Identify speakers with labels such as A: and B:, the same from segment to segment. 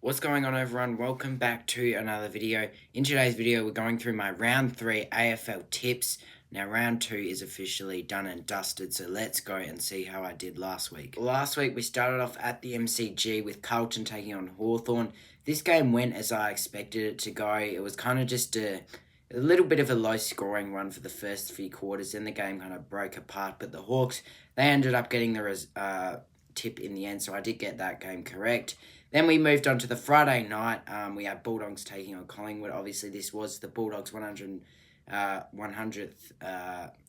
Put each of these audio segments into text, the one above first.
A: What's going on, everyone? Welcome back to another video. In today's video, we're going through my round 3 AFL tips. Now round 2 is officially done and dusted, so let's go and see how I did last week. Last week we started off at the MCG with Carlton taking on Hawthorn. This game went as I expected it to go. It was kind of just a little bit of a low scoring one for the first few quarters, then the game kind of broke apart, but the Hawks, they ended up getting the tip in the end, so I did get that game correct. Then we moved on to the Friday night. We had Bulldogs taking on Collingwood. Obviously, this was the Bulldogs' 100th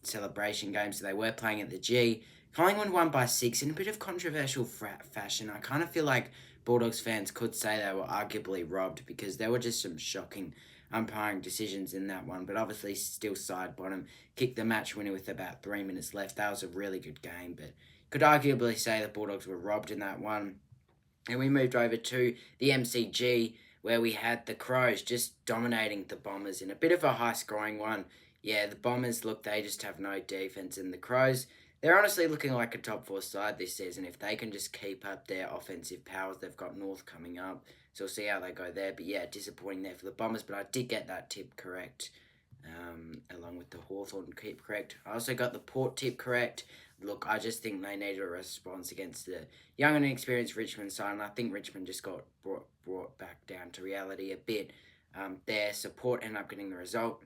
A: celebration game, so they were playing at the G. Collingwood won by 6 in a bit of controversial fashion. I kind of feel like Bulldogs fans could say they were arguably robbed because there were just some shocking umpiring decisions in that one. But obviously, still side bottom. Kicked the match winner with about 3 minutes left. That was a really good game, but could arguably say the Bulldogs were robbed in that one. And we moved over to the MCG where we had the Crows just dominating the Bombers in a bit of a high scoring one. Yeah, the Bombers, look, they just have no defense. And the Crows, they're honestly looking like a top 4 side this season. If they can just keep up their offensive powers, they've got North coming up. So we'll see how they go there. But yeah, disappointing there for the Bombers. But I did get that tip correct, along with the Hawthorn tip correct. I also got the Port tip correct. Look, I just think they needed a response against the young and inexperienced Richmond side, and I think Richmond just got brought back down to reality a bit. Their support ended up getting the result.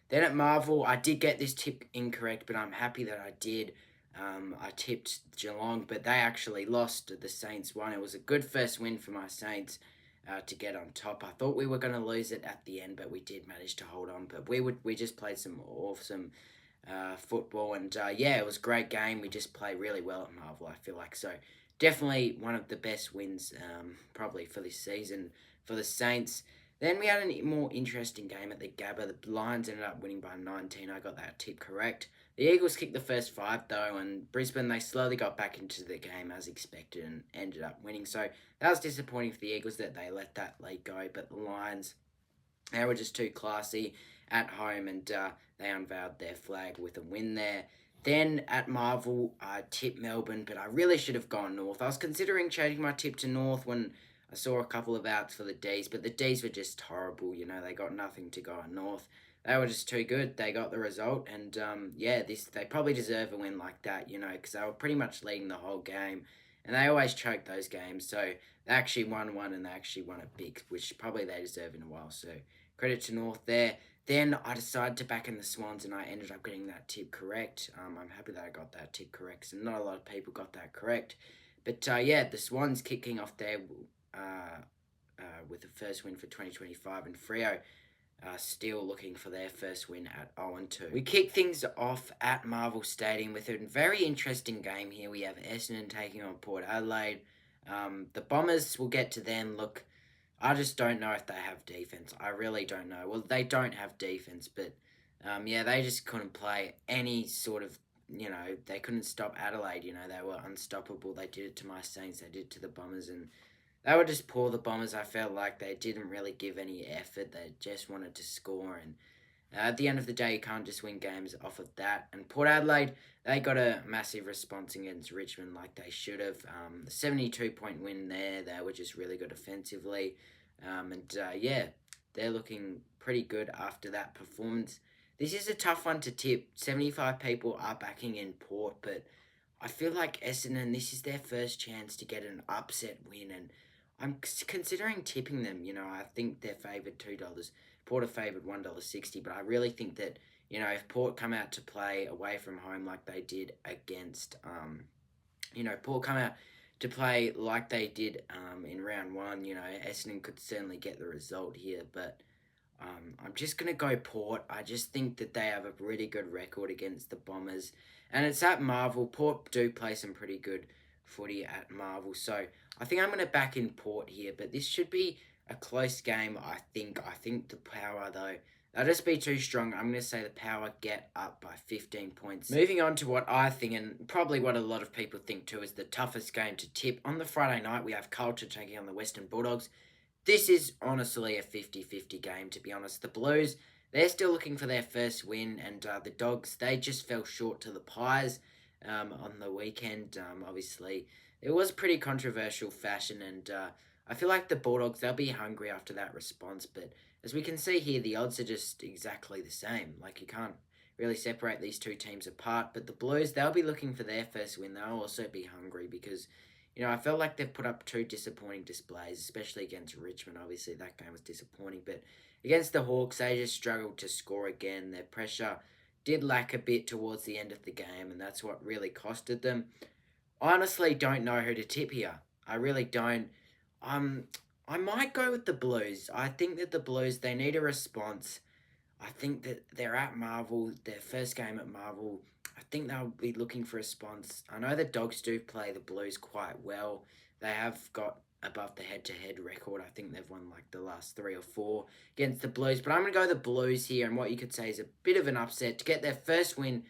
A: Then at Marvel, I did get this tip incorrect, but I'm happy that I did. I tipped Geelong, but they actually lost. The Saints won. It was a good first win for my Saints to get on top. I thought we were going to lose it at the end, but we did manage to hold on. But we just played some awesome football, and yeah, it was a great game. We just played really well at Marvel, I feel like. So definitely one of the best wins probably for this season for the Saints. Then we had a more interesting game at the Gabba. The Lions ended up winning by 19. I got that tip correct. The Eagles kicked the first 5 though, and Brisbane, they slowly got back into the game as expected and ended up winning. So that was disappointing for the Eagles that they let that lead go, but the Lions, they were just too classy at home, and they unveiled their flag with a win there. Then at Marvel, I tipped Melbourne, but I really should have gone North. I was considering changing my tip to North when I saw a couple of outs for the Ds, but the Ds were just horrible. You know, they got nothing to go on North. They were just too good. They got the result, and yeah, they probably deserve a win like that. You know, because they were pretty much leading the whole game, and they always choke those games. So they actually won one, and they actually won it big, which probably they deserve in a while. So credit to North there. Then I decided to back in the Swans, and I ended up getting that tip correct. I'm happy that I got that tip correct, so not a lot of people got that correct. But yeah, the Swans kicking off there with the first win for 2025, and Freo still looking for their first win at 0-2. We kick things off at Marvel Stadium with a very interesting game here. We have Essendon taking on Port Adelaide. The Bombers, will get to them. Look, I just don't know if they have defense. I really don't know. Well, they don't have defense, but yeah, they just couldn't play any sort of, they couldn't stop Adelaide. They were unstoppable. They did it to my Saints. They did it to the Bombers, and they were just poor, the Bombers. I felt like they didn't really give any effort. They just wanted to score, and at the end of the day, you can't just win games off of that. And Port Adelaide, they got a massive response against Richmond like they should have. The 72-point win there, they were just really good offensively. And yeah, they're looking pretty good after that performance. This is a tough one to tip. 75 people are backing in Port, but I feel like Essendon, this is their first chance to get an upset win, and I'm considering tipping them. I think they're favoured $2. Port are favoured $1.60, but I really think that, if Port come out to play away from home like they did against, Port come out to play like they did in round 1, Essendon could certainly get the result here, but I'm just going to go Port. I just think that they have a really good record against the Bombers, and it's at Marvel. Port do play some pretty good footy at Marvel, so I think I'm going to back in Port here, but this should be a close game, I think. I think the Power, though, they'll just be too strong. I'm going to say the Power get up by 15 points. Moving on to what I think, and probably what a lot of people think too, is the toughest game to tip. On the Friday night, we have Carlton taking on the Western Bulldogs. This is honestly a 50-50 game, to be honest. The Blues, they're still looking for their first win, and the Dogs, they just fell short to the Pies on the weekend. Obviously, it was pretty controversial fashion, and I feel like the Bulldogs, they'll be hungry after that response, but as we can see here, the odds are just exactly the same. Like, you can't really separate these two teams apart, but the Blues, they'll be looking for their first win. They'll also be hungry because, I felt like they've put up two disappointing displays, especially against Richmond. Obviously, that game was disappointing, but against the Hawks, they just struggled to score again. Their pressure did lack a bit towards the end of the game, and that's what really costed them. Honestly, don't know who to tip here. I really don't. Um, I might go with the Blues. I think that the Blues, they need a response. I think that they're at Marvel, their first game at Marvel. I think they'll be looking for a response. I know the Dogs do play the Blues quite well. They have got above the head-to-head record. I think they've won like the last 3 or 4 against the Blues. But I'm going to go the Blues here, and what you could say is a bit of an upset to get their first win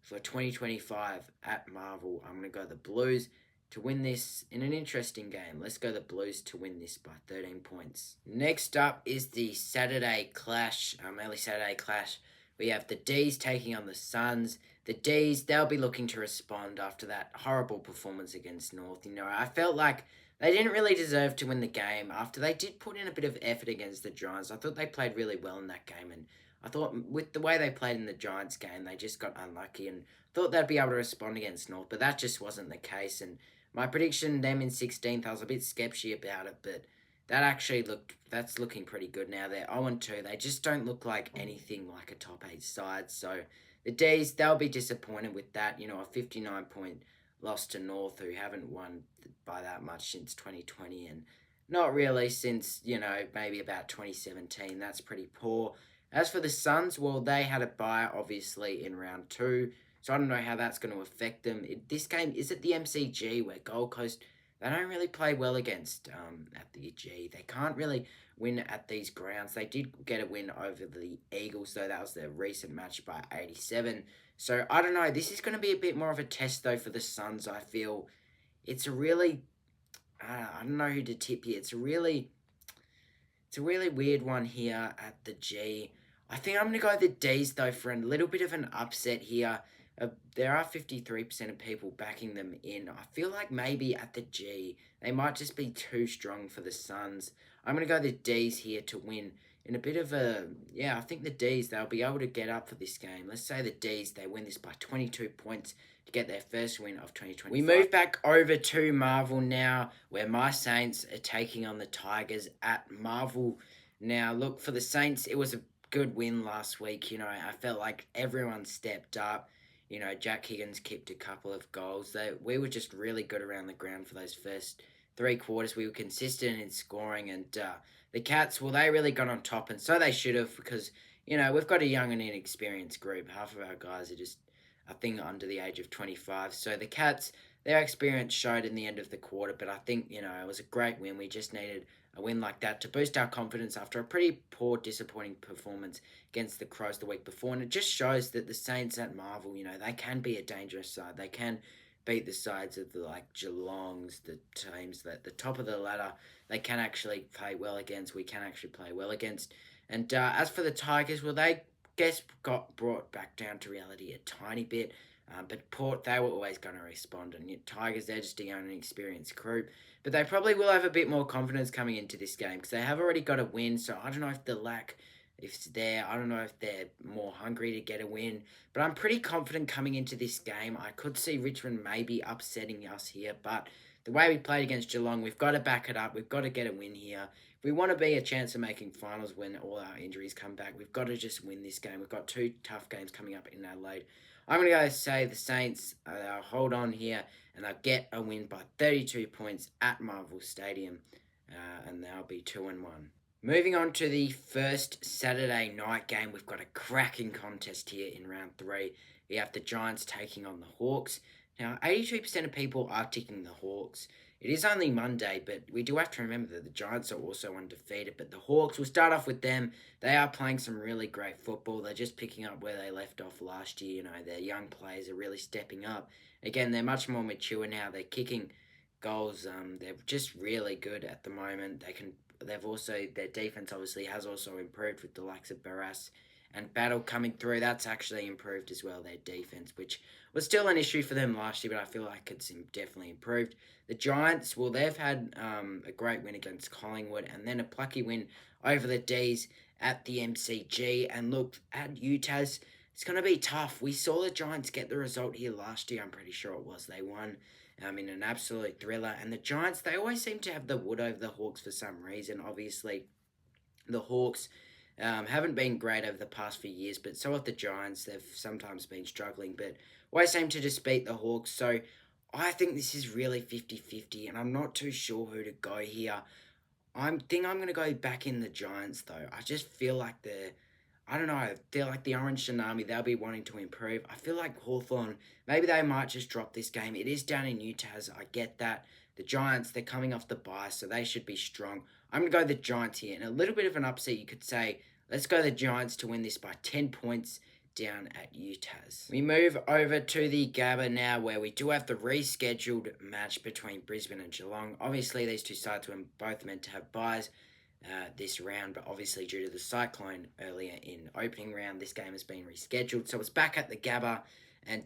A: for 2025 at Marvel. I'm going to go the Blues to win this in an interesting game. Let's go the Blues to win this by 13 points. Next up is the Saturday clash, early Saturday clash. We have the D's taking on the Suns. The D's, they'll be looking to respond after that horrible performance against North. I felt like they didn't really deserve to win the game after they did put in a bit of effort against the Giants. I thought they played really well in that game, and I thought with the way they played in the Giants game, they just got unlucky and thought they'd be able to respond against North, but that just wasn't the case. And my prediction, them in 16th, I was a bit sketchy about it, but that's looking pretty good now. They're 0-2. They just don't look like anything like a top 8 side. So the D's, they'll be disappointed with that. A 59-point loss to North, who haven't won by that much since 2020, and not really since, maybe about 2017. That's pretty poor. As for the Suns, well, they had a bye, obviously, in round 2. So I don't know how that's going to affect them. This game is at the MCG, where Gold Coast, they don't really play well against at the G. They can't really win at these grounds. They did get a win over the Eagles, though. That was their recent match by 87. So I don't know. This is going to be a bit more of a test, though, for the Suns. I feel it's a really, I don't know who to tip here. It's a really weird one here at the G. I think I'm going to go the D's, though, for a little bit of an upset here. There are 53% of people backing them in. I feel like maybe at the G, they might just be too strong for the Suns. I'm going to go the D's here to win in a bit of I think the D's, they'll be able to get up for this game. Let's say the D's, they win this by 22 points to get their first win of 2025. We move back over to Marvel now, where my Saints are taking on the Tigers at Marvel. Now, look, for the Saints, it was a good win last week. I felt like everyone stepped up. Jack Higgins kicked a couple of goals. We were just really good around the ground for those first 3 quarters. We were consistent in scoring, and the Cats, well, they really got on top, and so they should have, because, we've got a young and inexperienced group. Half of our guys are just, I think, under the age of 25. So the Cats, their experience showed in the end of the quarter, but I think, it was a great win. We just needed a win like that to boost our confidence after a pretty poor, disappointing performance against the Crows the week before. And it just shows that the Saints at Marvel, they can be a dangerous side. They can beat the sides of the Geelongs, the teams that the top of the ladder, they can actually play well against. We can actually play well against. And as for the Tigers, well, they got brought back down to reality a tiny bit. But Port, they were always going to respond. And Tigers, they're just a young and experienced group. But they probably will have a bit more confidence coming into this game because they have already got a win. So I don't know if the lack, if it's there. I don't know if they're more hungry to get a win. But I'm pretty confident coming into this game. I could see Richmond maybe upsetting us here. But the way we played against Geelong, we've got to back it up. We've got to get a win here. If we want to be a chance of making finals when all our injuries come back, we've got to just win this game. We've got 2 tough games coming up in Adelaide. I'm going to go say the Saints, they'll hold on here, and they'll get a win by 32 points at Marvel Stadium, and they'll be 2-1. Moving on to the first Saturday night game, we've got a cracking contest here in round 3. We have the Giants taking on the Hawks. Now, 82% of people are ticking the Hawks. It is only Monday, but we do have to remember that the Giants are also undefeated. But the Hawks, we'll start off with them. They are playing some really great football. They're just picking up where they left off last year. Their young players are really stepping up. Again, they're much more mature now. They're kicking goals. They're just really good at the moment. Their defense obviously has also improved with the likes of Barras and Battle coming through. That's actually improved as well, their defense, which was still an issue for them last year, but I feel like it's definitely improved. The Giants, well, they've had a great win against Collingwood and then a plucky win over the D's at the MCG. And look, at UTAS, it's going to be tough. We saw the Giants get the result here last year, I'm pretty sure it was. They won in an absolute thriller. And the Giants, they always seem to have the wood over the Hawks for some reason. Obviously, the Hawks haven't been great over the past few years, but so have the Giants. They've sometimes been struggling, but always seem to just beat the Hawks. So I think this is really 50-50, and I'm not too sure who to go here. I'm going to go back in the Giants, though. I just feel like I don't know, they're like the Orange Tsunami. They'll be wanting to improve. I feel like Hawthorn, maybe they might just drop this game. It is down in UTAS. I get that. The Giants, they're coming off the bye, so they should be strong. I'm going to go the Giants here. And a little bit of an upset, you could say. Let's go the Giants to win this by 10 points down at UTAS. We move over to the Gabba now, where we do have the rescheduled match between Brisbane and Geelong. Obviously, these two sides were both meant to have byes this round, but obviously due to the cyclone earlier in opening round, this game has been rescheduled. So it's back at the Gabba, and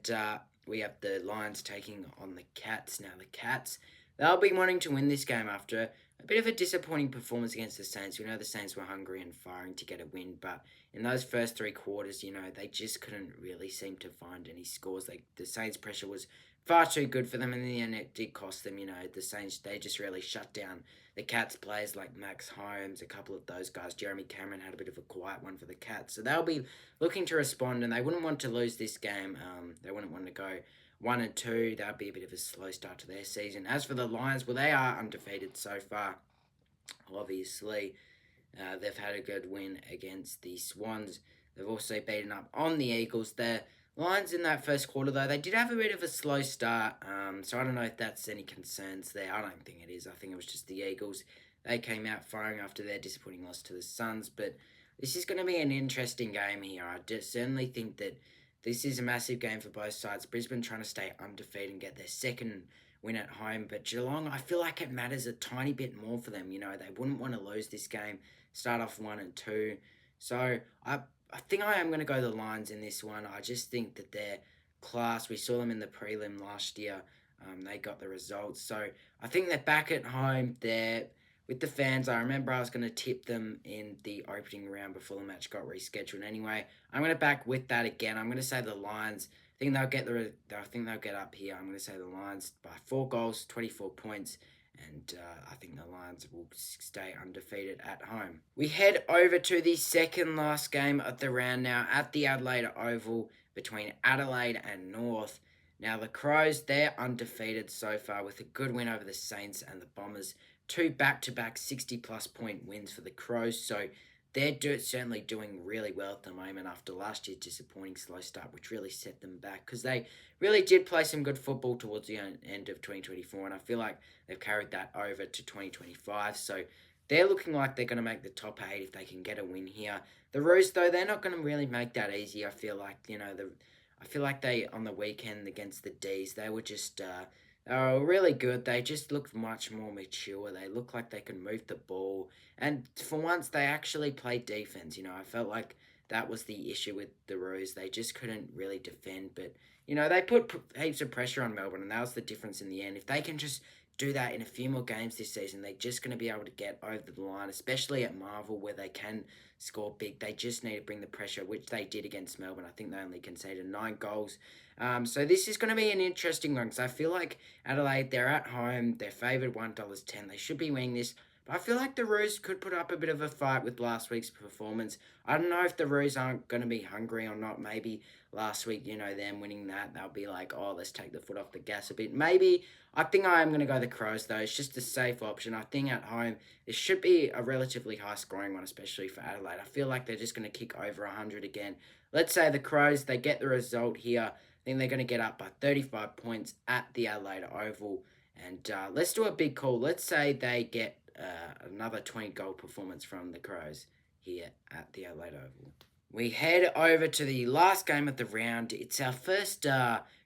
A: we have the Lions taking on the Cats. Now the Cats, they'll be wanting to win this game after a bit of a disappointing performance against the Saints. We know the Saints were hungry and firing to get a win, but in those first three quarters, they just couldn't really seem to find any scores. The Saints' pressure was far too good for them, and in the end it did cost them. The Saints, they just really shut down the Cats players like Max Holmes, a couple of those guys. Jeremy Cameron had a bit of a quiet one for the Cats. So they'll be looking to respond, and they wouldn't want to lose this game. They wouldn't want to go 1-2. That'd be a bit of a slow start to their season. As for the Lions, well, they are undefeated so far. Obviously, they've had a good win against the Swans. They've also beaten up on the Eagles. The Lions in that first quarter, though, they did have a bit of a slow start, so I don't know if that's any concerns there. I don't think it is. I think it was just the Eagles. They came out firing after their disappointing loss to the Suns, but this is going to be an interesting game here. I certainly think that this is a massive game for both sides. Brisbane trying to stay undefeated and get their second win at home, but Geelong, I feel like it matters a tiny bit more for them. They wouldn't want to lose this game, start off 1-2. So I think I am going to go the Lions in this one. I just think that they're class. We saw them in the prelim last year. They got the results. So I think they're back at home. They're with the fans. I remember I was going to tip them in the opening round before the match got rescheduled. Anyway, I'm going to back with that again. I'm going to say the Lions. I think they'll get up here. I'm going to say the Lions by 4 goals, 24 points. And I think the Lions will stay undefeated at home. We head over to the second last game of the round now at the Adelaide Oval between Adelaide and North. Now the Crows, they're undefeated so far with a good win over the Saints and the Bombers. 2 back-to-back 60-plus point wins for the Crows. So they're certainly doing really well at the moment after last year's disappointing slow start, which really set them back because they really did play some good football towards the end of 2024, and I feel like they've carried that over to 2025. So they're looking like they're going to make the top 8 if they can get a win here. The Roos, though, they're not going to really make that easy. I feel like, I feel like they, on the weekend against the D's, they were just... they were really good. They just looked much more mature. They looked like they could move the ball. And for once, they actually played defense. I felt like that was the issue with the Roos. They just couldn't really defend. But, they put heaps of pressure on Melbourne, and that was the difference in the end. If they can just do that in a few more games this season, they're just going to be able to get over the line, especially at Marvel where they can score big. They just need to bring the pressure, which they did against Melbourne. I think they only conceded 9 goals. So this is going to be an interesting one because I feel like Adelaide, they're at home. They're favoured $1.10. They should be winning this. But I feel like the Roos could put up a bit of a fight with last week's performance. I don't know if the Roos aren't going to be hungry or not. Maybe last week, them winning that, they'll be like, oh, let's take the foot off the gas a bit. Maybe. I think I am going to go the Crows, though. It's just a safe option. I think at home, it should be a relatively high-scoring one, especially for Adelaide. I feel like they're just going to kick over 100 again. Let's say the Crows, they get the result here. I think they're going to get up by 35 points at the Adelaide Oval. And let's do a big call. Let's say they get another 20-goal performance from the Crows here at the Adelaide Oval. We head over to the last game of the round. It's our first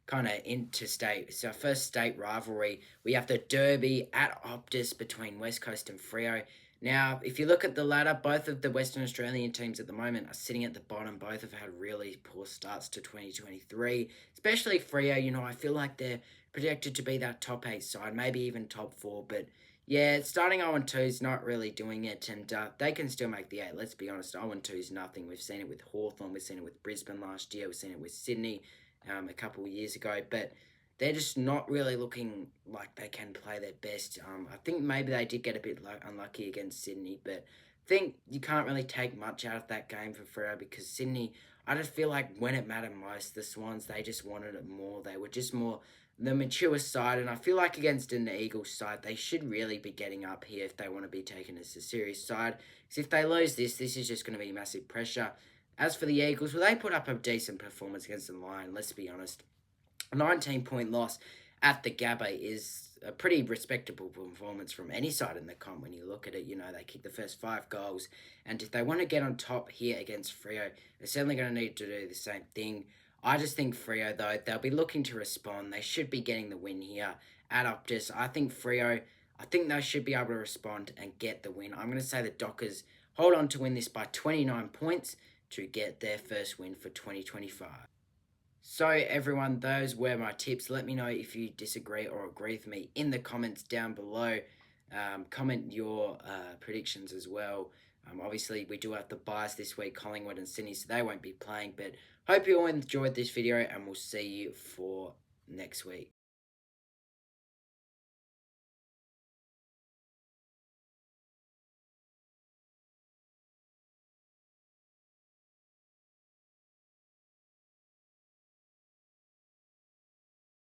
A: kind of interstate. It's our first state rivalry. We have the derby at Optus between West Coast and Freo. Now, if you look at the ladder, both of the Western Australian teams at the moment are sitting at the bottom. Both have had really poor starts to 2023, especially Freo. I feel like they're projected to be that top eight side, maybe even top four. But yeah, starting 0-2 is not really doing it, and they can still make the eight. Let's be honest, 0-2 is nothing. We've seen it with Hawthorn, we've seen it with Brisbane last year, we've seen it with Sydney a couple of years ago. But they're just not really looking like they can play their best. I think maybe they did get a bit unlucky against Sydney, but I think you can't really take much out of that game for Freo because Sydney, I just feel like when it mattered most, the Swans, they just wanted it more. They were just more the mature side, and I feel like against an Eagles side, they should really be getting up here if they want to be taken as a serious side. Because if they lose this is just going to be massive pressure. As for the Eagles, well, they put up a decent performance against the Lions, let's be honest. A 19-point loss at the Gabba is a pretty respectable performance from any side in the comp when you look at it. They kicked the first 5 goals, and if they want to get on top here against Freo, they're certainly going to need to do the same thing. I just think Freo, though, they'll be looking to respond. They should be getting the win here at Optus. I think Freo, I think they should be able to respond and get the win. I'm going to say the Dockers hold on to win this by 29 points to get their first win for 2025. So, everyone, those were my tips. Let me know if you disagree or agree with me in the comments down below. Comment your predictions as well. Obviously, we do have the buys this week, Collingwood and Sydney, so they won't be playing. But hope you all enjoyed this video, and we'll see you for next week.